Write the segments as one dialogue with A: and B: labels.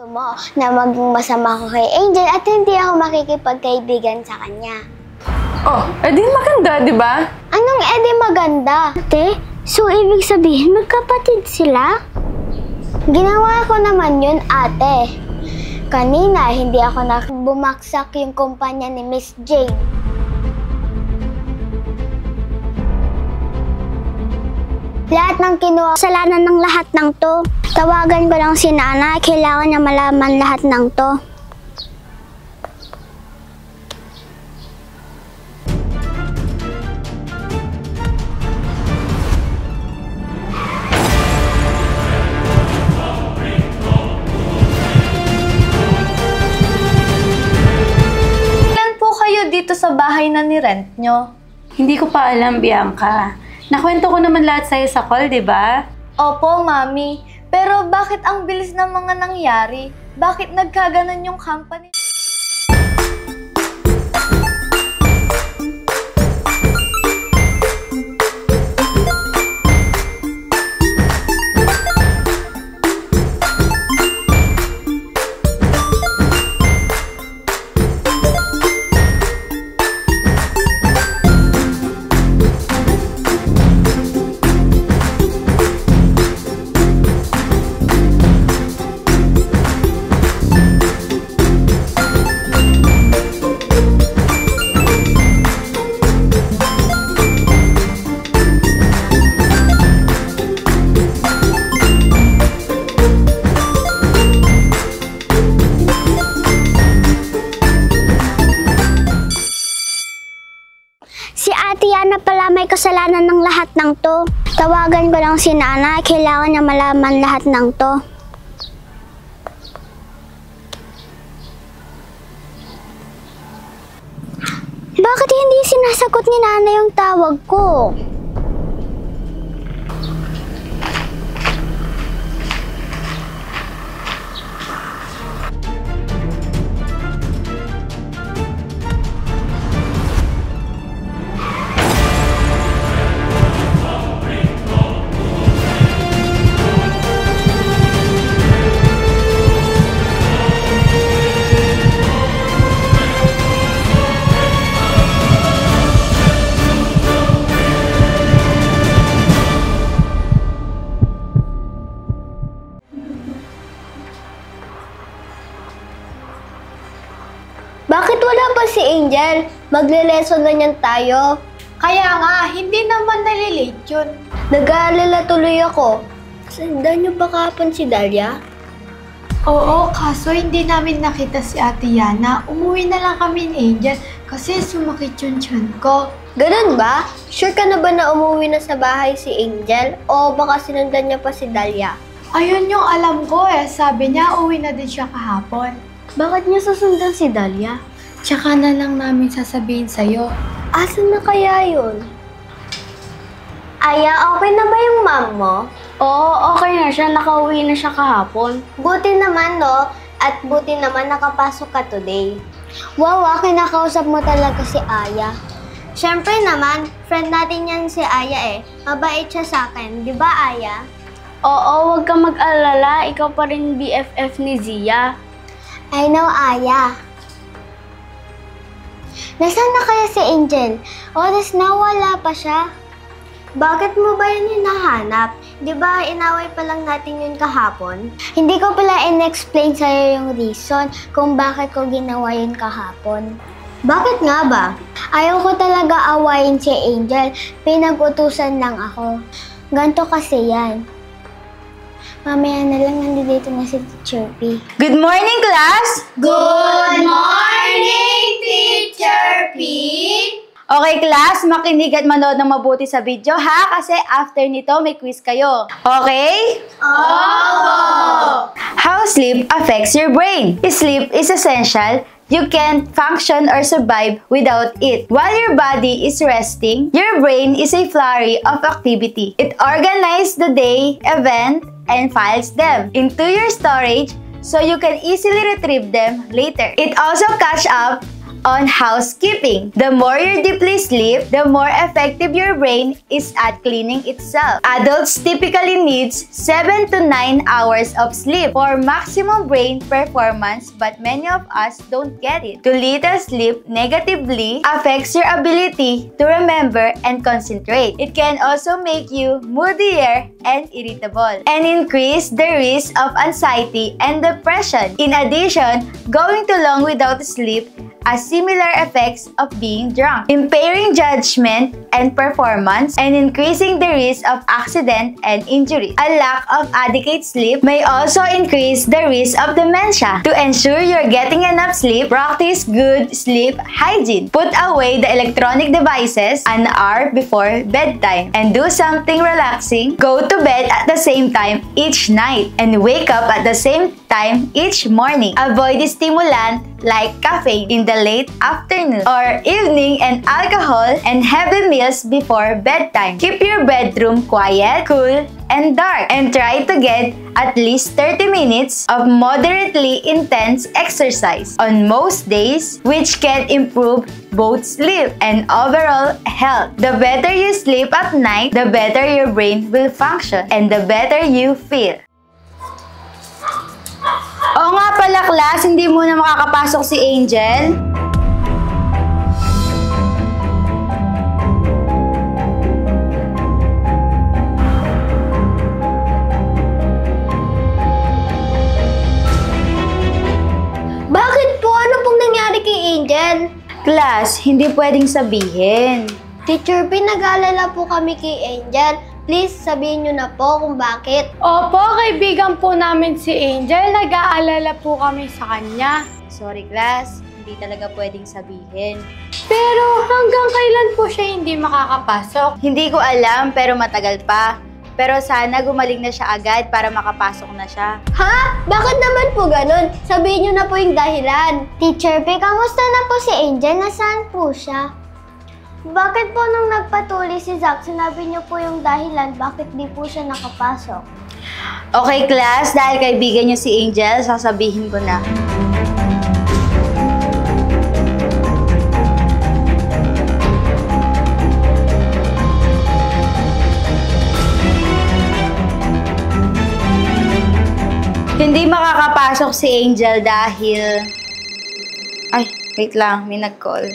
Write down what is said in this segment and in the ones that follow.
A: Gusto mo na maging masama ko kay Angel at hindi ako makikipagkaibigan sa kanya.
B: Oh, edi maganda, di ba?
A: Anong edi maganda? Ate, so ibig sabihin magkapatid sila? Ginawa ko naman yun, ate. Kanina, hindi ako bumaksak yung kumpanya ni Miss Jane. Lahat ng kinuha, kasalanan ng lahat ng to. Tawagan ko lang si Nana, kailangan niya malaman lahat ng to.
C: Ilan po kayo dito sa bahay na ni-rent nyo?
D: Hindi ko pa alam, Bianca. Nakwento ko naman lahat sa'yo sa call, di ba?
C: Opo, Mami. Pero bakit ang bilis ng mga nangyari? Bakit nagkaganon yung company?
A: Si Ate Yana pala may kasalanan ng lahat ng to. Tawagan ko lang si Nana, kailangan niya malaman lahat ng to. Bakit hindi sinasagot ni Nana yung tawag ko? Bakit wala pa si Angel? Magle-lesson na niyan tayo.
C: Kaya nga, hindi naman nalilate yun.
A: Nag-aalala tuloy ako. Sundan niyo ba kahapon si Dahlia?
C: Oo, kaso hindi namin nakita si Ate Yana. Umuwi na lang kami ni Angel kasi sumakit yung tiyan ko.
A: Ganun ba? Sure ka na ba na umuwi na sa bahay si Angel? O baka sinundan niya pa si Dahlia?
C: Ayun yung alam ko eh. Sabi niya, uwi na din siya kahapon.
A: Bakit niya susundan si Dahlia?
C: Tsaka na lang namin sasabihin sa'yo.
A: Asan na kaya yun? Aya, okay na ba yung mom mo?
B: Oo, okay na siya. Nakauwi na siya kahapon.
A: Buti naman, no? At buti naman nakapasok ka today. Wow, kinakausap mo talaga si Aya. Siyempre naman, friend natin yan si Aya eh. Mabait siya sa akin, di ba Aya?
B: Oo, huwag kang mag-alala. Ikaw pa rin BFF ni Zia.
A: I know, Aya. Nasaan na kaya si Angel? Oras na wala pa siya. Bakit mo ba yun hinahanap? Di ba inaway pa lang natin yun kahapon? Hindi ko pala in-explain sa'yo yung reason kung bakit ko ginawa yun kahapon. Bakit nga ba? Ayaw ko talaga awayin si Angel. Pinag-utusan lang ako. Ganto kasi yan. Mamaya na lang, nandito na si Teacher P.
D: Good morning, class!
C: Good morning, Teacher P!
D: Okay, class, makinig at manood ng mabuti sa video, ha? Kasi after nito, may quiz kayo. Okay?
C: Oh!
D: How sleep affects your brain? Sleep is essential. You can't function or survive without it. While your body is resting, your brain is a flurry of activity. It organizes the day, event, and files them into your storage so you can easily retrieve them later. It also catch up on housekeeping. The more you deeply sleep, the more effective your brain is at cleaning itself. Adults typically need 7 to 9 hours of sleep for maximum brain performance, but many of us don't get it. Too little sleep negatively affects your ability to remember and concentrate. It can also make you moodier and irritable, and increase the risk of anxiety and depression. In addition, going too long without sleep has similar effects of being drunk, impairing judgment and performance, and increasing the risk of accident and injury. A lack of adequate sleep may also increase the risk of dementia. To ensure you're getting enough sleep, practice good sleep hygiene. Put away the electronic devices an hour before bedtime and do something relaxing. Go to bed at the same time each night and wake up at the same time each morning. Avoid stimulant like caffeine in the late afternoon or evening and alcohol and heavy meals before bedtime. Keep your bedroom quiet, cool, and dark, and try to get at least 30 minutes of moderately intense exercise on most days, which can improve both sleep and overall health. The better you sleep at night, the better your brain will function and the better you feel. Oo nga pala, class, hindi muna makakapasok si Angel.
A: Bakit po? Ano pong nangyari kay Angel?
D: Class, hindi pwedeng sabihin.
A: Teacher, pinag-aalala po kami kay Angel. Please, sabihin nyo na po kung bakit.
C: Opo, kaibigan po namin si Angel. Nag-aalala po kami sa kanya.
D: Sorry, class, hindi talaga pwedeng sabihin.
C: Pero hanggang kailan po siya hindi makakapasok?
D: Hindi ko alam, pero matagal pa. Pero sana gumaling na siya agad para makapasok na siya.
A: Ha? Bakit naman po ganun? Sabihin nyo na po yung dahilan. Teacher P, kamusta na po si Angel? Nasaan po siya? Bakit po nung nagpatuloy si Zach, sinabi niyo po yung dahilan bakit di po siya nakapasok?
D: Okay, class, dahil kaibigan niyo si Angel, sasabihin ko na. Hindi makakapasok si Angel dahil... Ay, wait lang, may nag-call.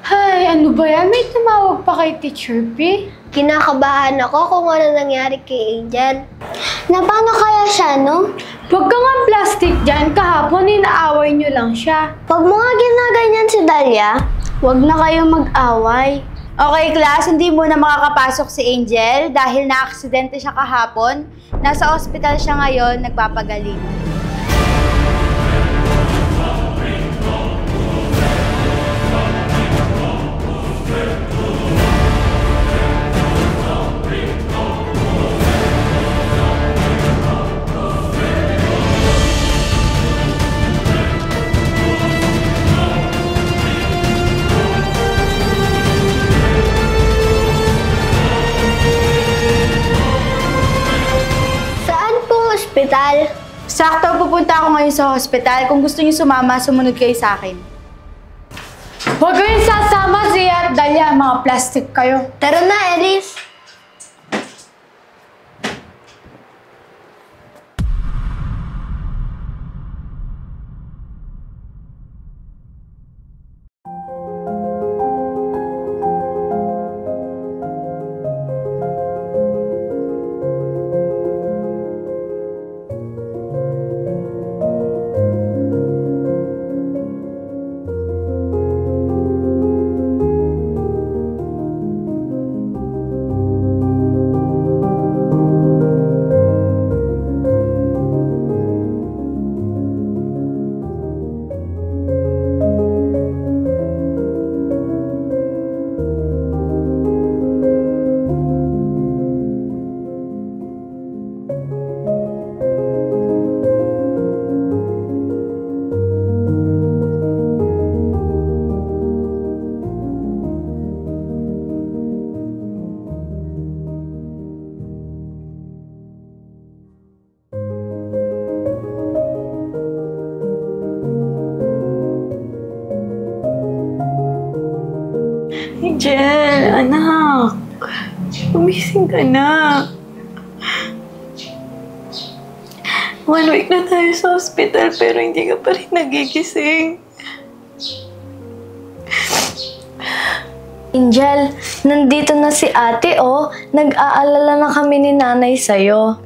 C: Ay, ano ba yan? May tumawag pa kay Teacher P?
A: Kinakabahan ako kung ano nangyari kay Angel. Na paano kaya siya, no?
C: Huwag ka nga plastic dyan. Kahapon, inaaway nyo lang siya.
A: Pag mo nga ginaganyan si Dahlia,
B: Huwag na kayong mag-away.
D: Okay, class, hindi muna makakapasok si Angel dahil na-aksidente siya kahapon. Nasa ospital siya ngayon, nagpapagaling.
A: ospital.
D: Sakto, pupunta ako ngayon sa hospital. Kung gusto niyo sumama, sumunod kayo sa akin.
C: Huwag kayong sasama, Zia at Dahlia. Mga plastic kayo.
A: Tara na, Elise.
C: anak. Gumising ka na. 1 week na tayo sa hospital pero hindi ka pa rin nagigising.
E: Angel, nandito na si ate oh. Nag-aalala na kami ni nanay sa'yo.